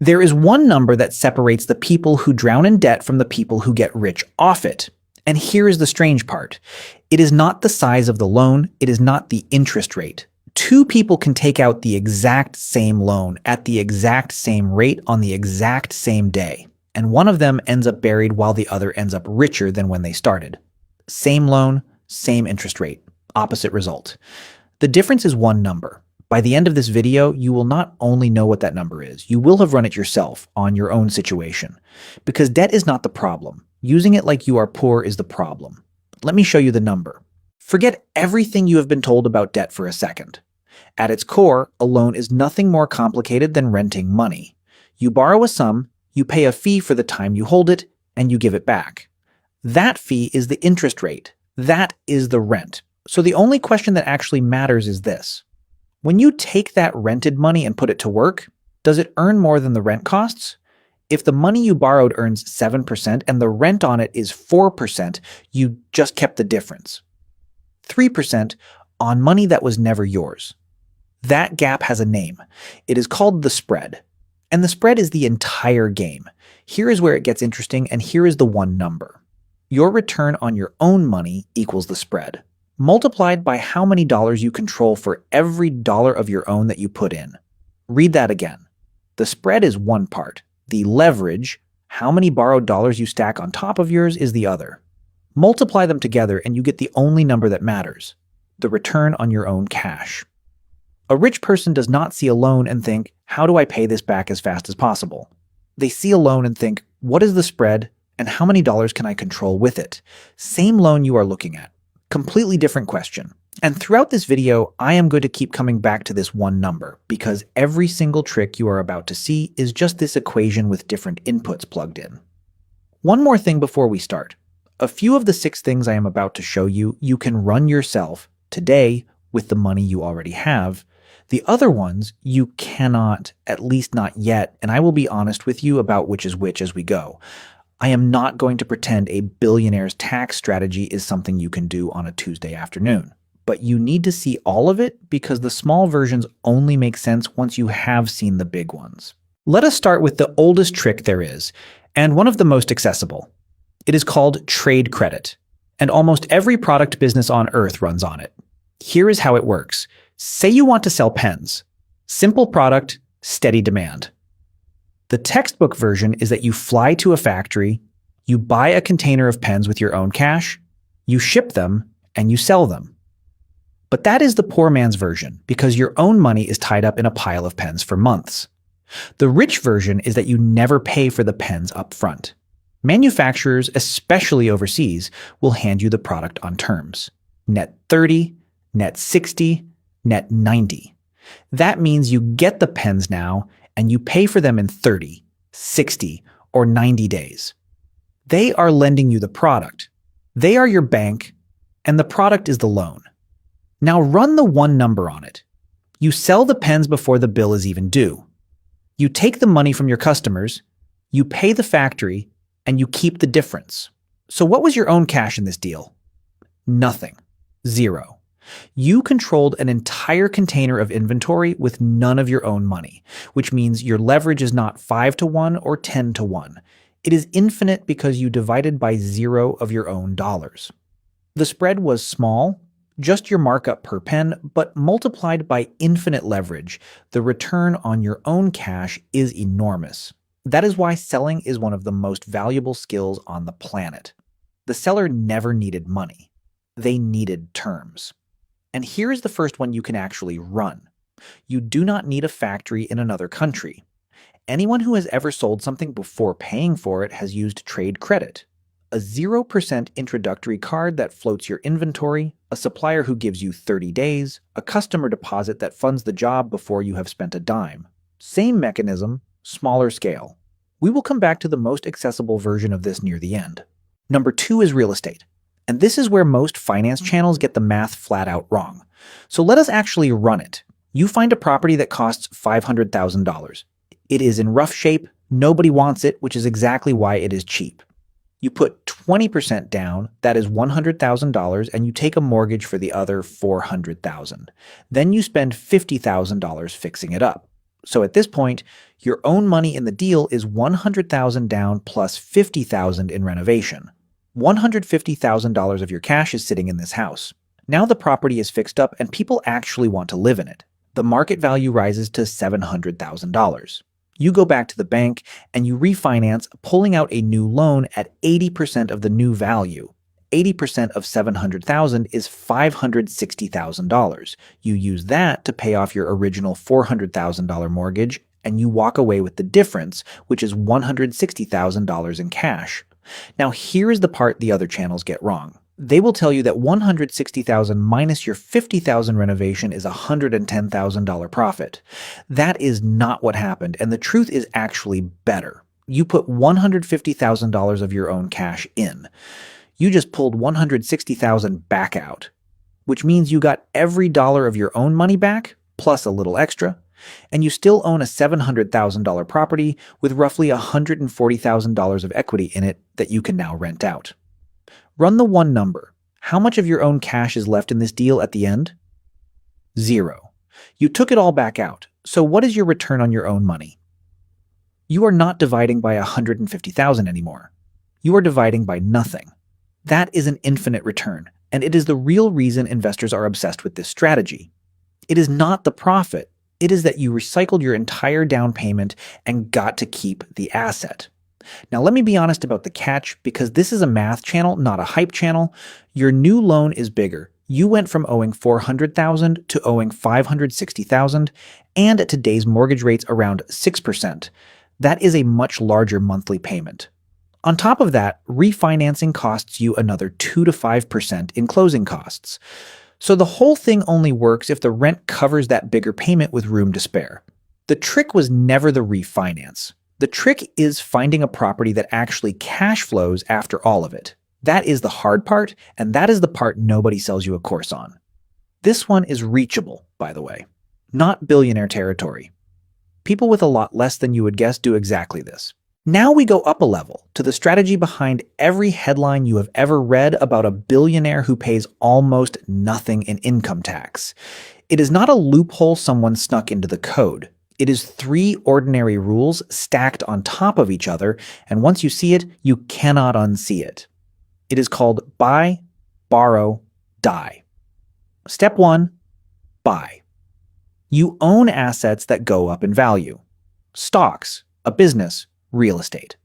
There is one number that separates the people who drown in debt from the people who get rich off it. And here is the strange part. It is not the size of the loan, it is not the interest rate. Two people can take out the exact same loan at the exact same rate on the exact same day, and one of them ends up buried while the other ends up richer than when they started. Same loan, same interest rate, opposite result. The difference is one number. By the end of this video, you will not only know what that number is, you will have run it yourself on your own situation. Because debt is not the problem. Using it like you are poor is the problem. Let me show you the number. Forget everything you have been told about debt for a second. At its core, a loan is nothing more complicated than renting money. You borrow a sum, you pay a fee for the time you hold it, and you give it back. That fee is the interest rate. That is the rent. So the only question that actually matters is this. When you take that rented money and put it to work, does it earn more than the rent costs? If the money you borrowed earns 7% and the rent on it is 4%, you just kept the difference. 3% on money that was never yours. That gap has a name. It is called the spread. And the spread is the entire game. Here is where it gets interesting, and here is the one number. Your return on your own money equals the spread, multiplied by how many dollars you control for every dollar of your own that you put in. Read that again. The spread is one part. The leverage, how many borrowed dollars you stack on top of yours, is the other. Multiply them together and you get the only number that matters, the return on your own cash. A rich person does not see a loan and think, how do I pay this back as fast as possible? They see a loan and think, what is the spread and how many dollars can I control with it? Same loan you are looking at. Completely different question. And throughout this video, I am going to keep coming back to this one number because every single trick you are about to see is just this equation with different inputs plugged in. One more thing before we start. A few of the 6 things I am about to show you, you can run yourself today with the money you already have. The other ones you cannot, at least not yet, and I will be honest with you about which is which as we go. I am not going to pretend a billionaire's tax strategy is something you can do on a Tuesday afternoon. But you need to see all of it because the small versions only make sense once you have seen the big ones. Let us start with the oldest trick there is, and one of the most accessible. It is called trade credit, and almost every product business on earth runs on it. Here is how it works. Say you want to sell pens. Simple product, steady demand. The textbook version is that you fly to a factory, you buy a container of pens with your own cash, you ship them, and you sell them. But that is the poor man's version because your own money is tied up in a pile of pens for months. The rich version is that you never pay for the pens up front. Manufacturers, especially overseas, will hand you the product on terms. Net 30, net 60, net 90. That means you get the pens now and you pay for them in 30, 60, or 90 days. They are lending you the product. They are your bank, and the product is the loan. Now run the one number on it. You sell the pens before the bill is even due. You take the money from your customers, you pay the factory, and you keep the difference. So what was your own cash in this deal? Nothing. Zero. You controlled an entire container of inventory with none of your own money, which means your leverage is not 5-to-1 or 10-to-1. It is infinite because you divided by 0 of your own dollars. The spread was small, just your markup per pen, but multiplied by infinite leverage, the return on your own cash is enormous. That is why selling is one of the most valuable skills on the planet. The seller never needed money. They needed terms. And here is the first one you can actually run. You do not need a factory in another country. Anyone who has ever sold something before paying for it has used trade credit. A 0% introductory card that floats your inventory, a supplier who gives you 30 days, a customer deposit that funds the job before you have spent a dime. Same mechanism, smaller scale. We will come back to the most accessible version of this near the end. Number 2 is real estate. And this is where most finance channels get the math flat out wrong. So let us actually run it. You find a property that costs $500,000. It is in rough shape, nobody wants it, which is exactly why it is cheap. You put 20% down, that is $100,000, and you take a mortgage for the other $400,000. Then you spend $50,000 fixing it up. So at this point, your own money in the deal is $100,000 down plus $50,000 in renovation. $150,000 of your cash is sitting in this house. Now the property is fixed up and people actually want to live in it. The market value rises to $700,000. You go back to the bank and you refinance, pulling out a new loan at 80% of the new value. 80% of $700,000 is $560,000. You use that to pay off your original $400,000 mortgage, and you walk away with the difference, which is $160,000 in cash. Now here is the part the other channels get wrong. They will tell you that $160,000 minus your $50,000 renovation is $110,000 profit. That is not what happened, and the truth is actually better. You put $150,000 of your own cash in. You just pulled $160,000 back out, which means you got every dollar of your own money back, plus a little extra, and you still own a $700,000 property with roughly $140,000 of equity in it that you can now rent out. Run the one number. How much of your own cash is left in this deal at the end? 0. You took it all back out, so what is your return on your own money? You are not dividing by $150,000 anymore. You are dividing by nothing. That is an infinite return, and it is the real reason investors are obsessed with this strategy. It is not the profit. It is that you recycled your entire down payment and got to keep the asset. Now let me be honest about the catch, because this is a math channel, not a hype channel. Your new loan is bigger. You went from owing $400,000 to owing $560,000, and at today's mortgage rates around 6%. That is a much larger monthly payment. On top of that, refinancing costs you another 2 to 5% in closing costs. So the whole thing only works if the rent covers that bigger payment with room to spare. The trick was never the refinance. The trick is finding a property that actually cash flows after all of it. That is the hard part, and that is the part nobody sells you a course on. This one is reachable, by the way. Not billionaire territory. People with a lot less than you would guess do exactly this. Now we go up a level to the strategy behind every headline you have ever read about a billionaire who pays almost nothing in income tax. It is not a loophole someone snuck into the code. It is 3 ordinary rules stacked on top of each other, and once you see it, you cannot unsee it. It is called buy, borrow, die. Step 1, buy. You own assets that go up in value. Stocks, a business, real estate.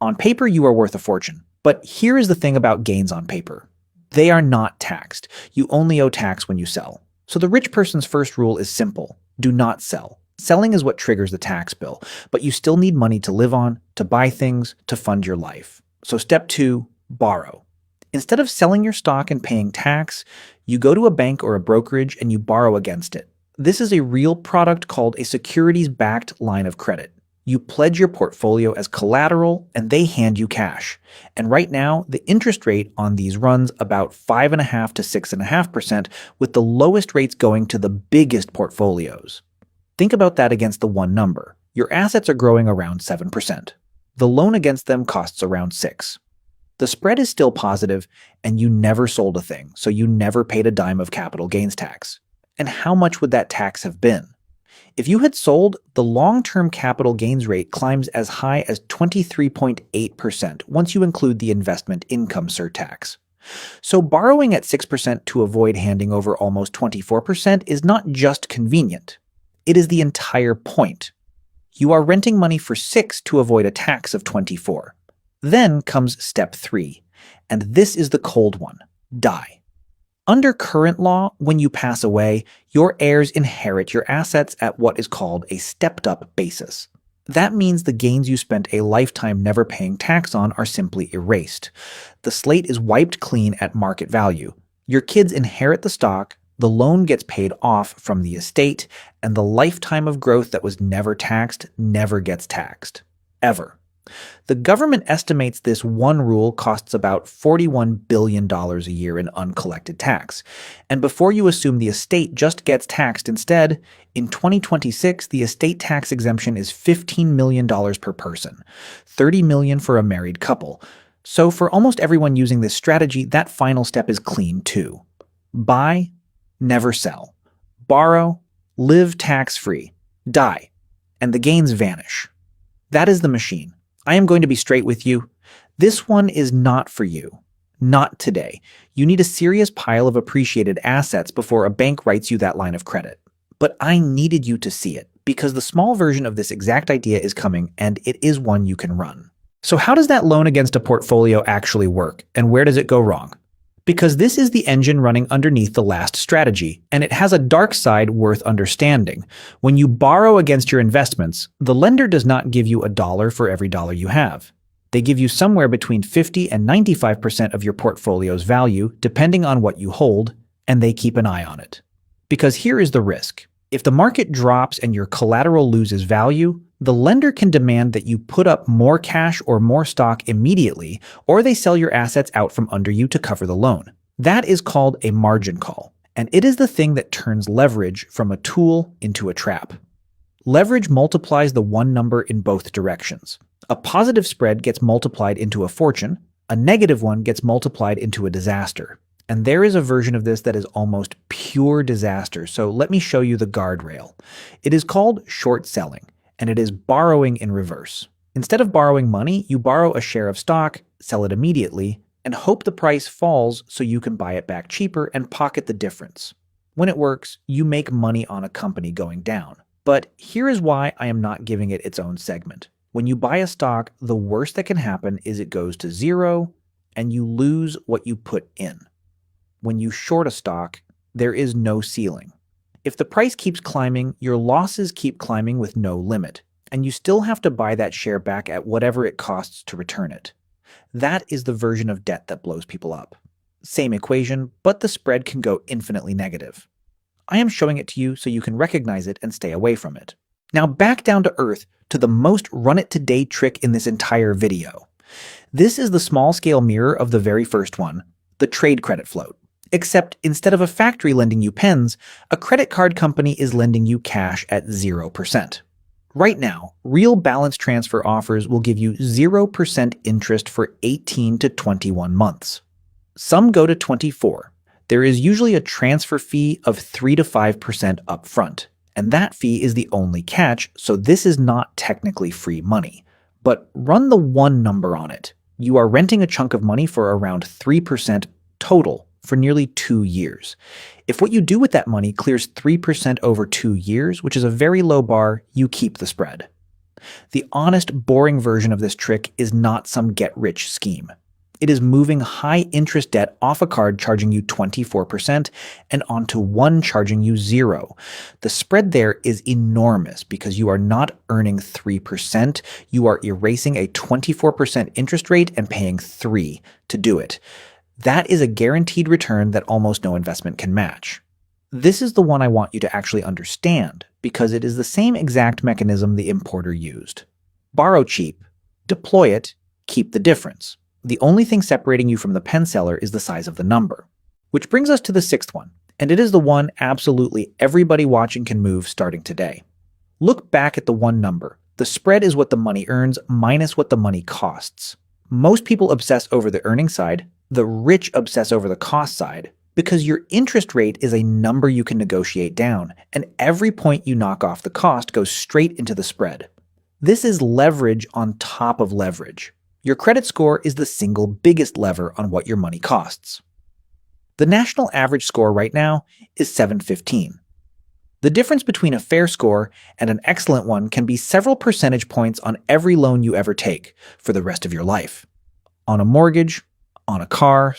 On paper, you are worth a fortune. But here is the thing about gains on paper. They are not taxed. You only owe tax when you sell. So the rich person's first rule is simple. Do not sell. Selling is what triggers the tax bill, but you still need money to live on, to buy things, to fund your life. So step 2, borrow. Instead of selling your stock and paying tax, you go to a bank or a brokerage and you borrow against it. This is a real product called a securities-backed line of credit. You pledge your portfolio as collateral and they hand you cash. And right now, the interest rate on these runs about 5.5% to 6.5%, with the lowest rates going to the biggest portfolios. Think about that against the one number. Your assets are growing around 7%. The loan against them costs around 6%. The spread is still positive, and you never sold a thing, so you never paid a dime of capital gains tax. And how much would that tax have been? If you had sold, the long-term capital gains rate climbs as high as 23.8% once you include the investment income surtax. So borrowing at 6% to avoid handing over almost 24% is not just convenient. It is the entire point. You are renting money for 6 to avoid a tax of 24. Then comes step 3, and this is the cold one: die. Under current law, when you pass away, your heirs inherit your assets at what is called a stepped-up basis. That means the gains you spent a lifetime never paying tax on are simply erased. The slate is wiped clean at market value. Your kids inherit the stock, the loan gets paid off from the estate, and the lifetime of growth that was never taxed never gets taxed. Ever. The government estimates this one rule costs about $41 billion a year in uncollected tax. And before you assume the estate just gets taxed instead, in 2026, the estate tax exemption is $15 million per person, $30 million for a married couple. So for almost everyone using this strategy, that final step is clean too. Buy, never sell. Borrow, live tax-free. Die. and the gains vanish. That is the machine. I am going to be straight with you. This one is not for you. Not today. You need a serious pile of appreciated assets before a bank writes you that line of credit. But I needed you to see it, because the small version of this exact idea is coming, and it is one you can run. So how does that loan against a portfolio actually work, and where does it go wrong? Because this is the engine running underneath the last strategy, and it has a dark side worth understanding. When you borrow against your investments, the lender does not give you $1 for every dollar you have. They give you somewhere between 50 and 95% of your portfolio's value, depending on what you hold, and they keep an eye on it. Because here is the risk. If the market drops and your collateral loses value, the lender can demand that you put up more cash or more stock immediately, or they sell your assets out from under you to cover the loan. That is called a margin call, and it is the thing that turns leverage from a tool into a trap. Leverage multiplies the one number in both directions. A positive spread gets multiplied into a fortune, a negative one gets multiplied into a disaster. And there is a version of this that is almost pure disaster, so let me show you the guardrail. It is called short selling, and it is borrowing in reverse. Instead of borrowing money, you borrow a share of stock, sell it immediately, and hope the price falls so you can buy it back cheaper and pocket the difference. When it works, you make money on a company going down. But here is why I am not giving it its own segment. When you buy a stock, the worst that can happen is it goes to zero, and you lose what you put in. When you short a stock, there is no ceiling. If the price keeps climbing, your losses keep climbing with no limit, and you still have to buy that share back at whatever it costs to return it. That is the version of debt that blows people up. Same equation, but the spread can go infinitely negative. I am showing it to you so you can recognize it and stay away from it. Now back down to earth to the most run-it-today trick in this entire video. This is the small-scale mirror of the very first one, the trade credit float. Except instead of a factory lending you pens, a credit card company is lending you cash at 0%. Right now, real balance transfer offers will give you 0% interest for 18 to 21 months. Some go to 24. There is usually a transfer fee of 3 to 5% upfront, and that fee is the only catch, so this is not technically free money. But run the one number on it. You are renting a chunk of money for around 3% total for nearly 2 years. If what you do with that money clears 3% over 2 years, which is a very low bar, you keep the spread. The honest, boring version of this trick is not some get-rich scheme. It is moving high-interest debt off a card charging you 24% and onto one charging you 0. The spread there is enormous because you are not earning 3%, you are erasing a 24% interest rate and paying 3% to do it. That is a guaranteed return that almost no investment can match. This is the one I want you to actually understand, because it is the same exact mechanism the importer used. Borrow cheap, deploy it, keep the difference. The only thing separating you from the pen seller is the size of the number. Which brings us to the sixth one, and it is the one absolutely everybody watching can move starting today. Look back at the one number. The spread is what the money earns minus what the money costs. Most people obsess over the earning side. The rich obsess over the cost side, because your interest rate is a number you can negotiate down, and every point you knock off the cost goes straight into the spread. This is leverage on top of leverage. Your credit score is the single biggest lever on what your money costs. The national average score right now is 715. The difference between a fair score and an excellent one can be several percentage points on every loan you ever take for the rest of your life. On a mortgage, on a car,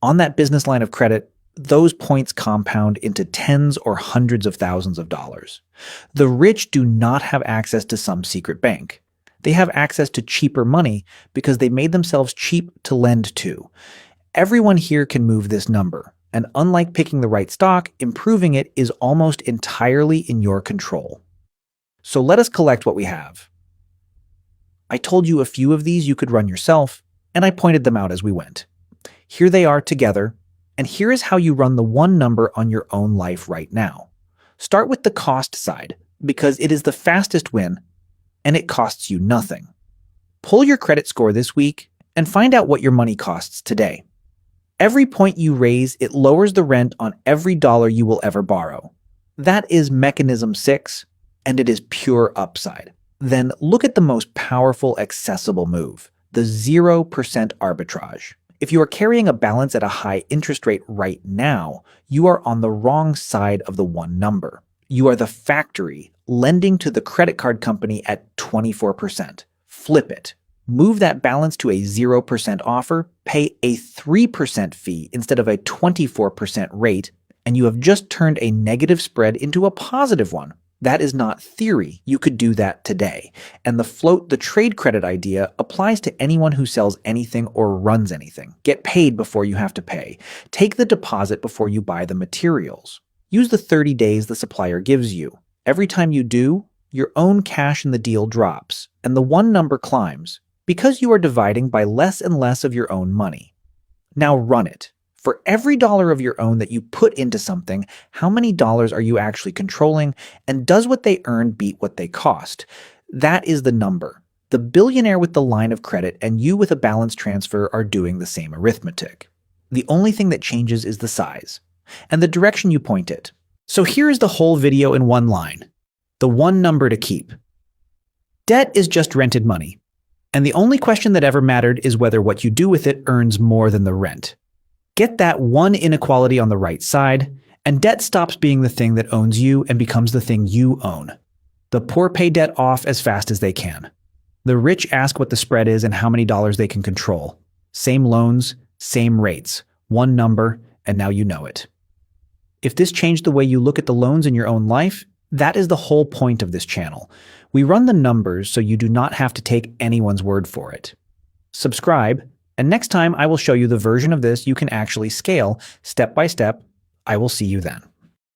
on that business line of credit, those points compound into tens or hundreds of thousands of dollars. The rich do not have access to some secret bank. They have access to cheaper money because they made themselves cheap to lend to. Everyone here can move this number, and unlike picking the right stock, improving it is almost entirely in your control. So let us collect what we have. I told you a few of these you could run yourself, and I pointed them out as we went. Here they are together, and here is how you run the one number on your own life right now. Start with the cost side, because it is the fastest win, and it costs you nothing. Pull your credit score this week, and find out what your money costs today. Every point you raise, it lowers the rent on every dollar you will ever borrow. That is Mechanism 6, and it is pure upside. Then look at the most powerful accessible move, the 0% arbitrage. If you are carrying a balance at a high interest rate right now, you are on the wrong side of the one number. You are the factory lending to the credit card company at 24%. Flip it. Move that balance to a 0% offer, pay a 3% fee instead of a 24% rate, and you have just turned a negative spread into a positive one. That is not theory. You could do that today. And the float the trade credit idea applies to anyone who sells anything or runs anything. Get paid before you have to pay. Take the deposit before you buy the materials. Use the 30 days the supplier gives you. Every time you do, your own cash in the deal drops, and the one number climbs, because you are dividing by less and less of your own money. Now run it. For every dollar of your own that you put into something, how many dollars are you actually controlling, and does what they earn beat what they cost? That is the number. The billionaire with the line of credit and you with a balance transfer are doing the same arithmetic. The only thing that changes is the size and the direction you point it. So here is the whole video in one line. The one number to keep. Debt is just rented money. And the only question that ever mattered is whether what you do with it earns more than the rent. Get that one inequality on the right side, and debt stops being the thing that owns you and becomes the thing you own. The poor pay debt off as fast as they can. The rich ask what the spread is and how many dollars they can control. Same loans, same rates, one number, and now you know it. If this changed the way you look at the loans in your own life, that is the whole point of this channel. We run the numbers so you do not have to take anyone's word for it. Subscribe, and next time I will show you the version of this you can actually scale step by step. I will see you then.